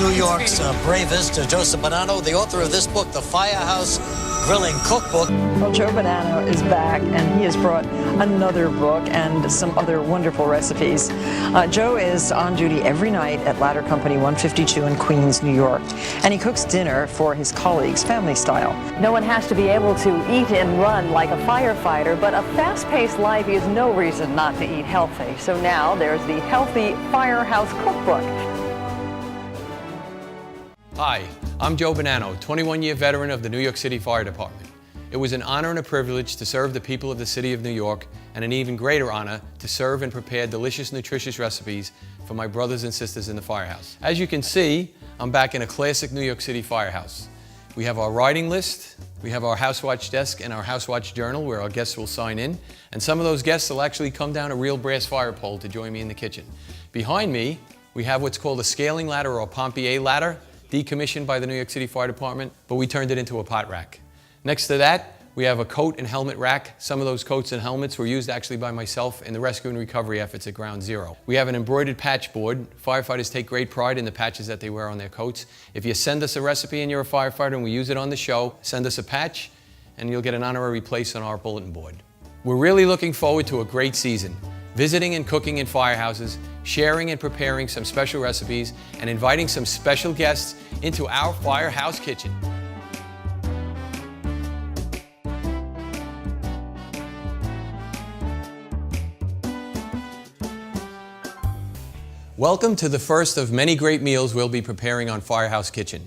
New York's bravest, Joseph Bonanno, the author of this book, The Firehouse Grilling Cookbook. Well, Joe Bonanno is back, and he has brought another book and some other wonderful recipes. Joe is on duty every night at Ladder Company 152 in Queens, New York, and he cooks dinner for his colleagues, family style. No one has to be able to eat and run like a firefighter, but a fast-paced life is no reason not to eat healthy. So now there's the Healthy Firehouse Cookbook. Hi, I'm Joe Bonanno, 21-year veteran of the New York City Fire Department. It was an honor and a privilege to serve the people of the city of New York, and an even greater honor to serve and prepare delicious, nutritious recipes for my brothers and sisters in the firehouse. As you can see, I'm back in a classic New York City firehouse. We have our writing list, we have our Housewatch desk and our Housewatch journal where our guests will sign in, and some of those guests will actually come down a real brass fire pole to join me in the kitchen. Behind me, we have what's called a scaling ladder or a Pompier ladder, decommissioned by the New York City Fire Department, but we turned it into a pot rack. Next to that, we have a coat and helmet rack. Some of those coats and helmets were used actually by myself in the rescue and recovery efforts at Ground Zero. We have an embroidered patch board. Firefighters take great pride in the patches that they wear on their coats. If you send us a recipe and you're a firefighter and we use it on the show, send us a patch and you'll get an honorary place on our bulletin board. We're really looking forward to a great season, visiting and cooking in firehouses, sharing and preparing some special recipes, and inviting some special guests into our firehouse kitchen. Welcome to the first of many great meals we'll be preparing on Firehouse Kitchen.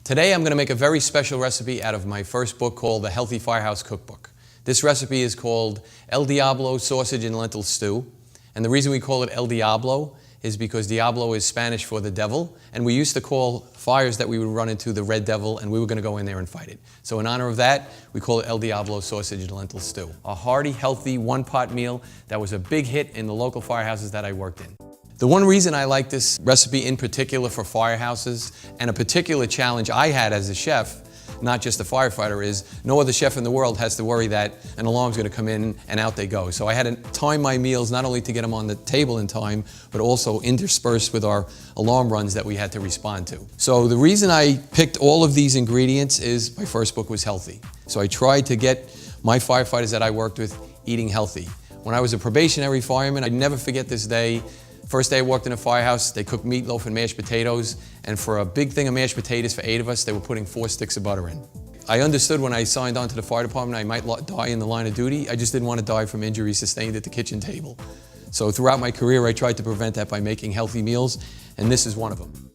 Today I'm going to make a very special recipe out of my first book called The Healthy Firehouse Cookbook. This recipe is called El Diablo Sausage and Lentil Stew. And the reason we call it El Diablo is because Diablo is Spanish for the devil, and we used to call fires that we would run into the Red Devil, and we were going to go in there and fight it. So in honor of that, we call it El Diablo Sausage and Lentil Stew. A hearty, healthy, one-pot meal that was a big hit in the local firehouses that I worked in. The one reason I like this recipe in particular for firehouses, and a particular challenge I had as a chef, not just a firefighter, is no other chef in the world has to worry that an alarm's going to come in and out they go. So I had to time my meals not only to get them on the table in time, but also interspersed with our alarm runs that we had to respond to. So the reason I picked all of these ingredients is my first book was healthy. So I tried to get my firefighters that I worked with eating healthy. When I was a probationary fireman, I'd never forget this day. First day I walked in a firehouse, they cooked meatloaf and mashed potatoes, and for a big thing of mashed potatoes for 8 of us, they were putting 4 sticks of butter in. I understood when I signed on to the fire department I might die in the line of duty. I just didn't want to die from injuries sustained at the kitchen table. So throughout my career, I tried to prevent that by making healthy meals, and this is one of them.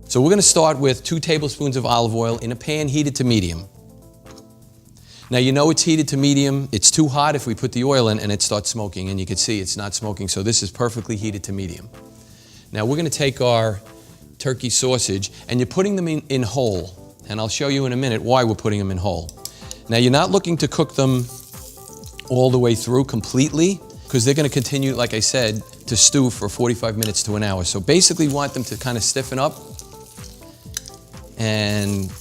So we're going to start with 2 tablespoons of olive oil in a pan heated to medium. Now you know it's heated to medium. It's too hot if we put the oil in and it starts smoking, and you can see it's not smoking, so this is perfectly heated to medium. Now we're going to take our turkey sausage, and you're putting them in whole, and I'll show you in a minute why we're putting them in whole. Now you're not looking to cook them all the way through completely, because they're going to continue, like I said, to stew for 45 minutes to an hour. So basically you want them to kind of stiffen up, and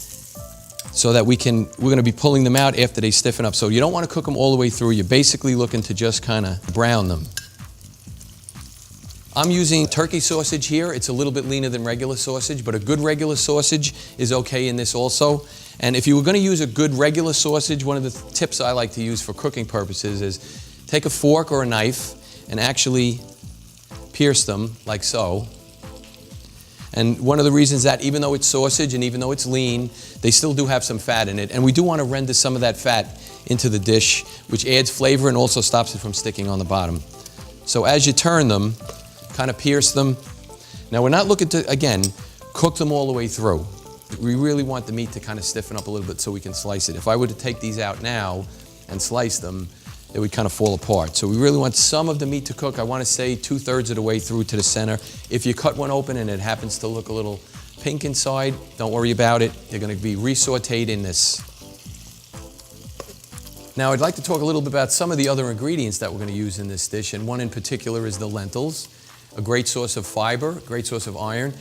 so that we're going to be pulling them out after they stiffen up. So you don't want to cook them all the way through. You're basically looking to just kind of brown them. I'm using turkey sausage here. It's a little bit leaner than regular sausage, but a good regular sausage is okay in this also. And if you were going to use a good regular sausage, one of the tips I like to use for cooking purposes is take a fork or a knife and actually pierce them like so. And one of the reasons that even though it's sausage and even though it's lean, they still do have some fat in it. And we do want to render some of that fat into the dish, which adds flavor and also stops it from sticking on the bottom. So as you turn them, kind of pierce them. Now we're not looking to, again, cook them all the way through. We really want the meat to kind of stiffen up a little bit so we can slice it. If I were to take these out now and slice them, it would kind of fall apart. So we really want some of the meat to cook. I want to say 2/3 of the way through to the center. If you cut one open and it happens to look a little pink inside, don't worry about it. They're going to be re-sauteed in this. Now I'd like to talk a little bit about some of the other ingredients that we're going to use in this dish, and one in particular is the lentils, a great source of fiber, a great source of iron.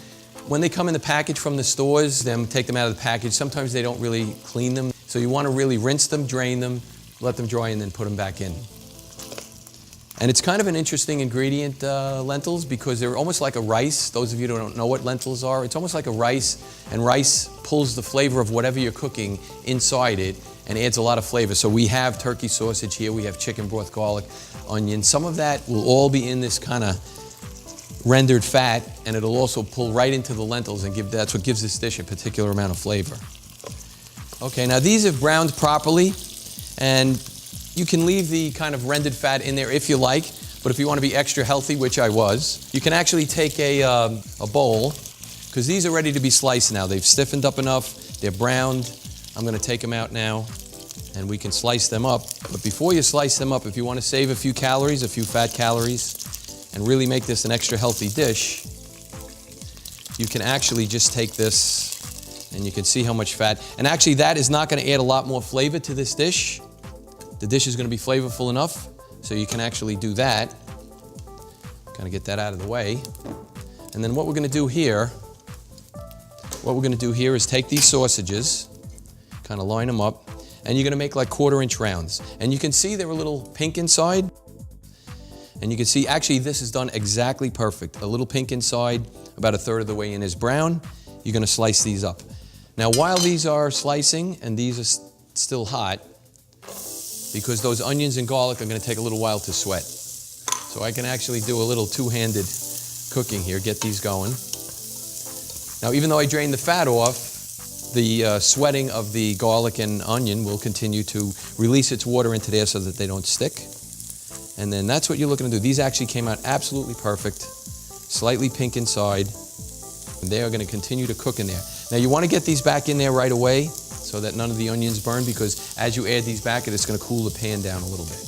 When they come in the package from the stores, take them out of the package. Sometimes they don't really clean them, so you want to really rinse them, drain them, let them dry, and then put them back in. And it's kind of an interesting ingredient, lentils, because they're almost like a rice. Those of you who don't know what lentils are, it's almost like a rice, and rice pulls the flavor of whatever you're cooking inside it and adds a lot of flavor. So we have turkey sausage here, we have chicken broth, garlic, onion. Some of that will all be in this kind of rendered fat, and it'll also pull right into the lentils, and that's what gives this dish a particular amount of flavor. Okay, now these have browned properly, and you can leave the kind of rendered fat in there if you like, but if you want to be extra healthy, which I was, you can actually take a bowl, because these are ready to be sliced now. They've stiffened up enough, they're browned. I'm going to take them out now, and we can slice them up. But before you slice them up, if you want to save a few calories, a few fat calories, and really make this an extra healthy dish, you can actually just take this, and you can see how much fat. And actually, that is not going to add a lot more flavor to this dish. The dish is going to be flavorful enough, so you can actually do that. Kind of get that out of the way. And then what we're going to do here is take these sausages, kind of line them up, and you're going to make like 1/4-inch rounds. And you can see they're a little pink inside. And you can see, actually, this is done exactly perfect. A little pink inside, about 1/3 of the way in is brown. You're going to slice these up. Now, while these are slicing, and these are still hot, because those onions and garlic are going to take a little while to sweat. So I can actually do a little two-handed cooking here, get these going. Now, even though I drained the fat off, the sweating of the garlic and onion will continue to release its water into there so that they don't stick. And then that's what you're looking to do. These actually came out absolutely perfect, slightly pink inside, and they are going to continue to cook in there. Now, you want to get these back in there right away so that none of the onions burn, because as you add these back, it's going to cool the pan down a little bit.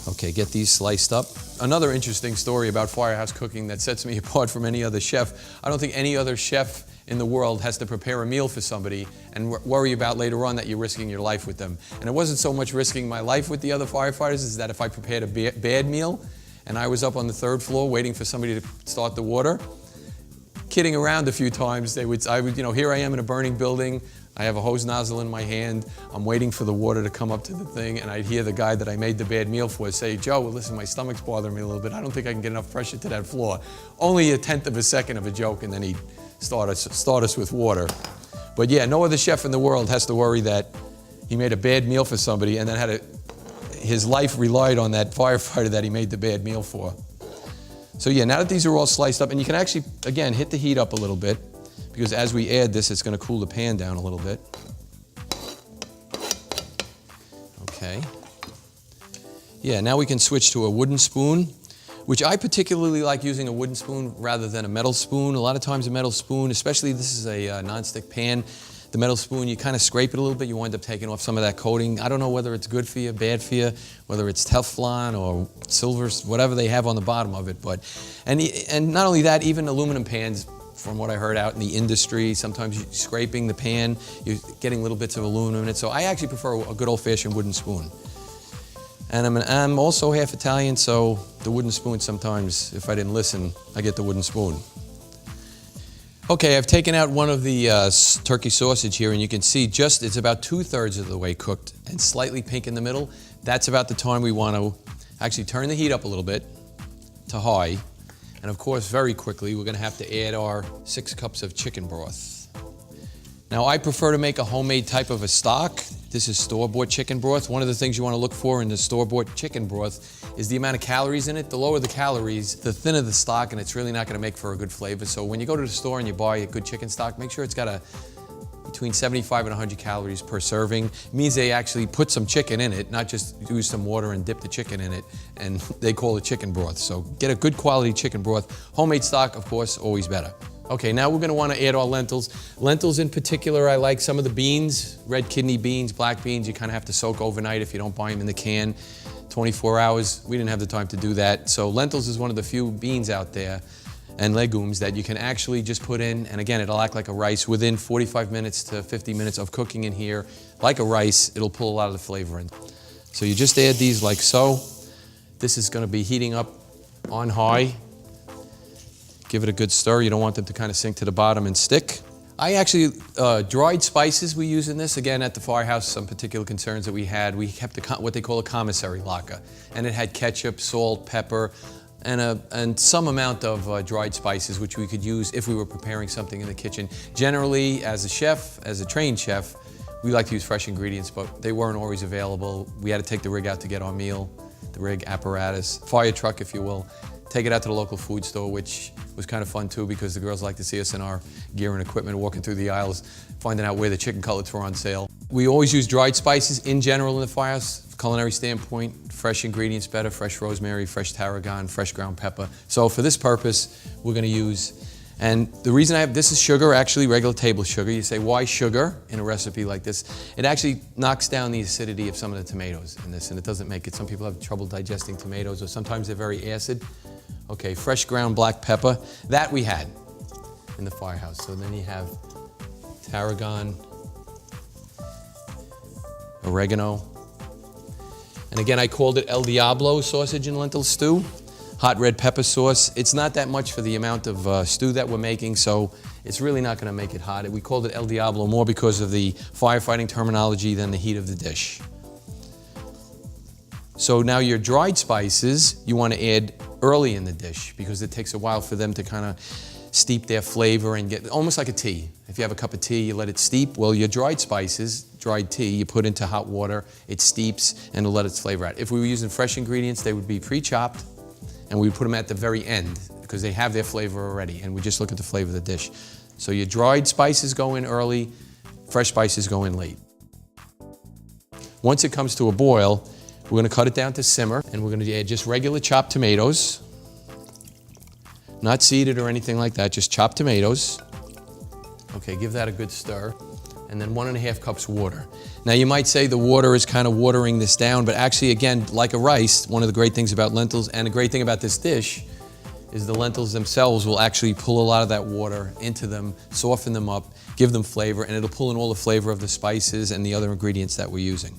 Okay, get these sliced up. Another interesting story about Firehouse cooking that sets me apart from any other chef. I don't think any other chef in the world has to prepare a meal for somebody and worry about later on that you're risking your life with them. And it wasn't so much risking my life with the other firefighters, is that if I prepared a bad meal and I was up on the 3rd floor waiting for somebody to start the water, kidding around a few times, I would, here I am in a burning building, I have a hose nozzle in my hand, I'm waiting for the water to come up to the thing, and I'd hear the guy that I made the bad meal for say, "Joe, well, listen, my stomach's bothering me a little bit. I don't think I can get enough pressure to that floor." Only 1/10 of a second of a joke, and then he'd start us with water. But yeah, no other chef in the world has to worry that he made a bad meal for somebody and then his life relied on that firefighter that he made the bad meal for. So yeah, now that these are all sliced up, and you can actually, again, hit the heat up a little bit, because as we add this, it's going to cool the pan down a little bit. Okay. Yeah, now we can switch to a wooden spoon, which I particularly like using a wooden spoon rather than a metal spoon. A lot of times a metal spoon, especially this is a non-stick pan, the metal spoon, you kind of scrape it a little bit, you wind up taking off some of that coating. I don't know whether it's good for you, bad for you, whether it's Teflon or silver, whatever they have on the bottom of it. And not only that, even aluminum pans, from what I heard out in the industry, sometimes you're scraping the pan, you're getting little bits of aluminum in it. So I actually prefer a good old-fashioned wooden spoon. And I'm also half Italian, so the wooden spoon sometimes, if I didn't listen, I get the wooden spoon. Okay, I've taken out one of the turkey sausage here, and you can see it's about 2/3 of the way cooked and slightly pink in the middle. That's about the time we want to actually turn the heat up a little bit to high. And of course, very quickly, we're going to have to add our 6 cups of chicken broth. Now, I prefer to make a homemade type of a stock. This is store-bought chicken broth. One of the things you want to look for in the store-bought chicken broth is the amount of calories in it. The lower the calories, the thinner the stock, and it's really not going to make for a good flavor. So when you go to the store and you buy a good chicken stock, make sure it's got between 75 and 100 calories per serving. It means they actually put some chicken in it, not just use some water and dip the chicken in it, and they call it chicken broth. So get a good quality chicken broth. Homemade stock, of course, always better. Okay, now we're going to want to add our lentils. Lentils in particular, I like some of the beans, red kidney beans, black beans. You kind of have to soak overnight if you don't buy them in the can. 24 hours, we didn't have the time to do that. So lentils is one of the few beans out there and legumes that you can actually just put in, and again, it'll act like a rice. Within 45 minutes to 50 minutes of cooking in here, like a rice, it'll pull a lot of the flavor in. So you just add these like so. This is going to be heating up on high. Give it a good stir. You don't want them to kind of sink to the bottom and stick. I actually, dried spices we use in this. Again, at the Firehouse, some particular concerns that we had. We kept what they call a commissary locker. And it had ketchup, salt, pepper, and some amount of dried spices, which we could use if we were preparing something in the kitchen. Generally, as a chef, as a trained chef, we like to use fresh ingredients, but they weren't always available. We had to take the rig out to get our meal, the rig apparatus, fire truck, if you will. Take it out to the local food store, which was kind of fun too, because the girls like to see us in our gear and equipment, walking through the aisles, finding out where the chicken cutlets were on sale. We always use dried spices in general in the Firehouse, culinary standpoint. Fresh ingredients better, fresh rosemary, fresh tarragon, fresh ground pepper. So for this purpose, we're going to use, and the reason I have, this is sugar, actually regular table sugar. You say, why sugar in a recipe like this? It actually knocks down the acidity of some of the tomatoes in this, and it doesn't make it, some people have trouble digesting tomatoes, or sometimes they're very acid. Okay, fresh ground black pepper, that we had in the Firehouse. So then you have tarragon, oregano, and again I called it El Diablo sausage and lentil stew, hot red pepper sauce. It's not that much for the amount of stew that we're making, so it's really not going to make it hot. We called it El Diablo more because of the firefighting terminology than the heat of the dish. So now your dried spices, you want to add early in the dish because it takes a while for them to kind of steep their flavor and get, almost like a tea. If you have a cup of tea, you let it steep. Well, your dried spices, dried tea, you put into hot water, it steeps, and it'll let its flavor out. If we were using fresh ingredients, they would be pre-chopped, and we put them at the very end because they have their flavor already, and we just look at the flavor of the dish. So your dried spices go in early, fresh spices go in late. Once it comes to a boil, we're going to cut it down to simmer, and we're going to add just regular chopped tomatoes, not seeded or anything like that, just chopped tomatoes. Okay, give that a good stir, and then 1.5 cups water. Now you might say the water is kind of watering this down, but actually, again, like a rice, one of the great things about lentils, and a great thing about this dish, is the lentils themselves will actually pull a lot of that water into them, soften them up, give them flavor, and it'll pull in all the flavor of the spices and the other ingredients that we're using.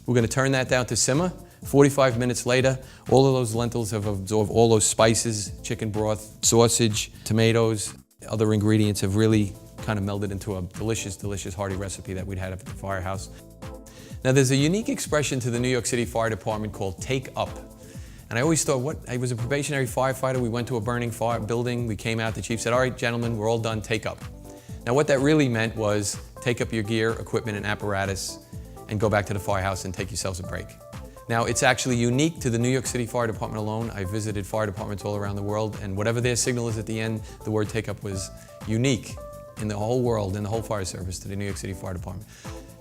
We're going to turn that down to simmer. 45 minutes later, all of those lentils have absorbed all those spices, chicken broth, sausage, tomatoes, other ingredients have really kind of melded into a delicious, delicious hearty recipe that we'd had up at the Firehouse. Now there's a unique expression to the New York City Fire Department called take up. And I always thought, what? I was a probationary firefighter, we went to a burning fire building, we came out, the chief said, all right, gentlemen, we're all done, take up. Now what that really meant was take up your gear, equipment, and apparatus, and go back to the Firehouse and take yourselves a break. Now, it's actually unique to the New York City Fire Department alone. I visited fire departments all around the world, and whatever their signal is at the end, the word take up was unique in the whole world, in the whole fire service to the New York City Fire Department.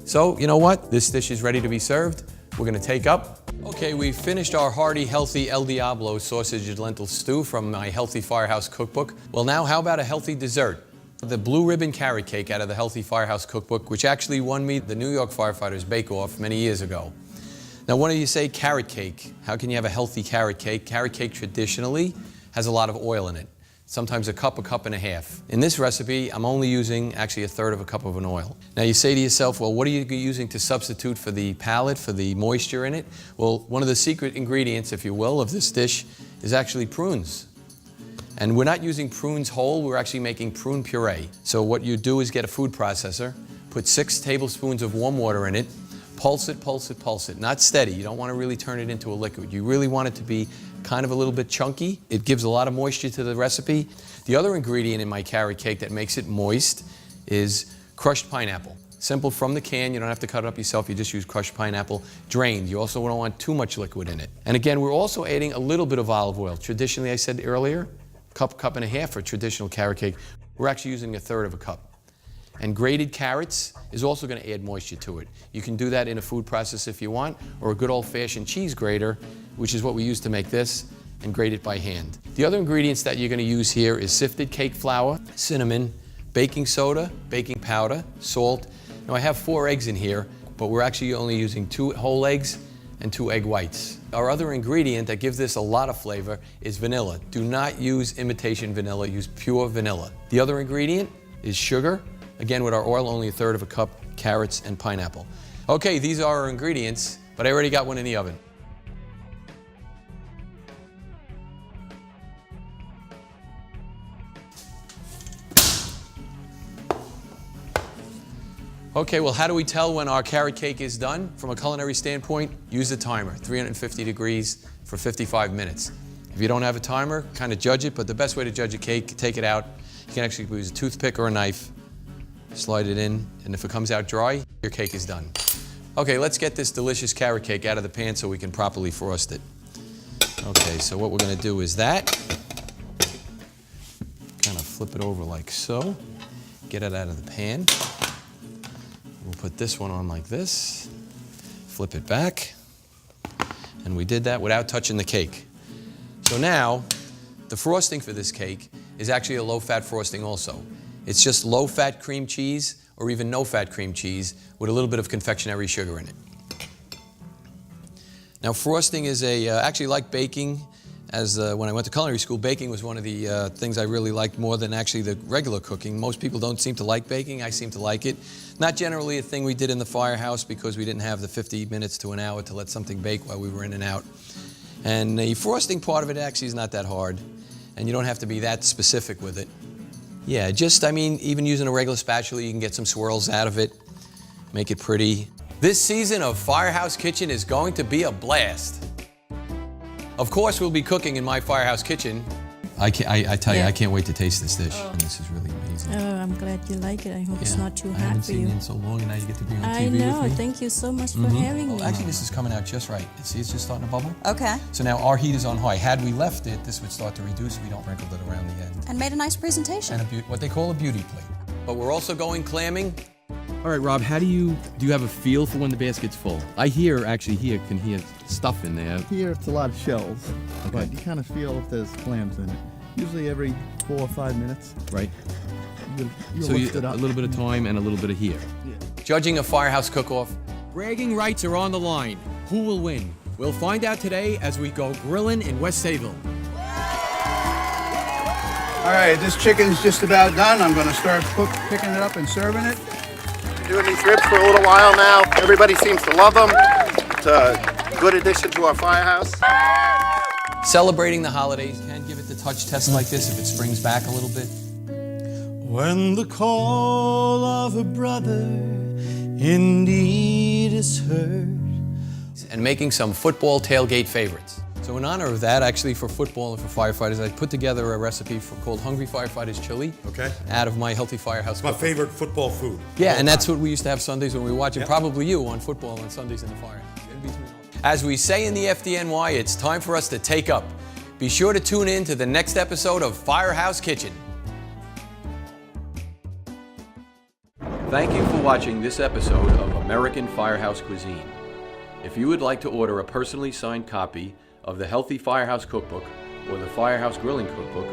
So, you know what? This dish is ready to be served. We're going to take up. Okay, we've finished our hearty, healthy El Diablo sausage and lentil stew from my Healthy Firehouse cookbook. Well, now how about a healthy dessert? The Blue Ribbon Carrot Cake out of the Healthy Firehouse cookbook, which actually won me the New York Firefighters Bake Off many years ago. Now, when you say carrot cake, how can you have a healthy carrot cake? Carrot cake traditionally has a lot of oil in it, sometimes a cup and a half. In this recipe, I'm only using actually 1/3 cup of an oil. Now you say to yourself, well, what are you using to substitute for the palate, for the moisture in it? Well, one of the secret ingredients, if you will, of this dish is actually prunes. And we're not using prunes whole, we're actually making prune puree. So what you do is get a food processor, put 6 tablespoons of warm water in it, pulse it, pulse it, pulse it. Not steady, you don't want to really turn it into a liquid. You really want it to be kind of a little bit chunky. It gives a lot of moisture to the recipe. The other ingredient in my carrot cake that makes it moist is crushed pineapple. Simple from the can, you don't have to cut it up yourself, you just use crushed pineapple, drained. You also don't want too much liquid in it. And again, we're also adding a little bit of olive oil. Traditionally, I said earlier, cup and a half for traditional carrot cake. We're actually using 1/3 cup. And grated carrots is also going to add moisture to it. You can do that in a food processor if you want, or a good old-fashioned cheese grater, which is what we use to make this, and grate it by hand. The other ingredients that you're going to use here is sifted cake flour, cinnamon, baking soda, baking powder, salt. Now I have 4 eggs in here, but we're actually only using 2 whole eggs and 2 egg whites. Our other ingredient that gives this a lot of flavor is vanilla. Do not use imitation vanilla, use pure vanilla. The other ingredient is sugar. Again, with our oil, only 1/3 cup, carrots and pineapple. Okay, these are our ingredients, but I already got one in the oven. Okay, well, how do we tell when our carrot cake is done? From a culinary standpoint, use the timer, 350 degrees for 55 minutes. If you don't have a timer, kind of judge it, but the best way to judge a cake, take it out. You can actually use a toothpick or a knife, slide it in, and if it comes out dry, your cake is done. Okay, let's get this delicious carrot cake out of the pan so we can properly frost it. Okay, so what we're going to do is that. Kind of flip it over like so. Get it out of the pan. We'll put this one on like this. Flip it back. And we did that without touching the cake. So now, the frosting for this cake is actually a low-fat frosting also. It's just low-fat cream cheese or even no-fat cream cheese with a little bit of confectionery sugar in it. Now, frosting is actually like baking. When I went to culinary school, baking was one of the things I really liked more than actually the regular cooking. Most people don't seem to like baking. I seem to like it. Not generally a thing we did in the firehouse because we didn't have the 50 minutes to an hour to let something bake while we were in and out. And the frosting part of it actually is not that hard. And you don't have to be that specific with it. Yeah, even using a regular spatula, you can get some swirls out of it, make it pretty. This season of Firehouse Kitchen is going to be a blast. Of course, we'll be cooking in my Firehouse Kitchen. I tell you, I can't wait to taste this dish. And this is really amazing. Oh, I'm glad you like it. I hope it's not too I hot haven't for seen you. you in so long, and now you get to be on TV I know. with me. Thank you so much for having me. Well, actually, this is coming out just right. See, it's just starting to bubble. Okay. So now our heat is on high. Had we left it, this would start to reduce if we don't wrinkle it around the end. And made a nice presentation. And what they call a beauty plate. But we're also going clamming. All right, Rob, do you have a feel for when the basket's full? I can hear stuff in there. Here it's a lot of shells, but you kind of feel if there's clams in it. Usually every 4 or 5 minutes. Right. You'll So lift it up. a little bit of time and a little bit of here. Yeah. Judging a Firehouse cook-off. Bragging rights are on the line. Who will win? We'll find out today as we go grilling in West Sayville. All right, this chicken's just about done. I'm gonna start picking it up and serving it. Doing these ribs for a little while now. Everybody seems to love them. It's a good addition to our firehouse. Celebrating the holidays, can give it the touch test like this if it springs back a little bit. When the call of a brother indeed is heard. And making some football tailgate favorites. So in honor of that, actually for football and for firefighters, I put together a recipe called Hungry Firefighters Chili. Okay. Out of my Healthy Firehouse My cookbook. favorite football food. Yeah, and that's what we used to have Sundays when we were watching, probably you, on football on Sundays in the firehouse. As we say in the FDNY, it's time for us to take up. Be sure to tune in to the next episode of Firehouse Kitchen. Thank you for watching this episode of American Firehouse Cuisine. If you would like to order a personally signed copy of the Healthy Firehouse Cookbook or the Firehouse Grilling Cookbook,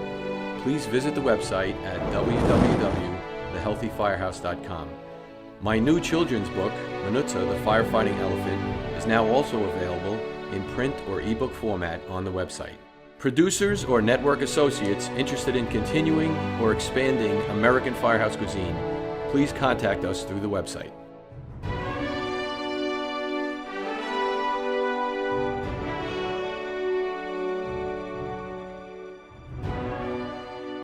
please visit the website at www.thehealthyfirehouse.com. My new children's book, Manutza, the Firefighting Elephant, is now also available in print or ebook format on the website. Producers or network associates interested in continuing or expanding American Firehouse Cuisine, please contact us through the website.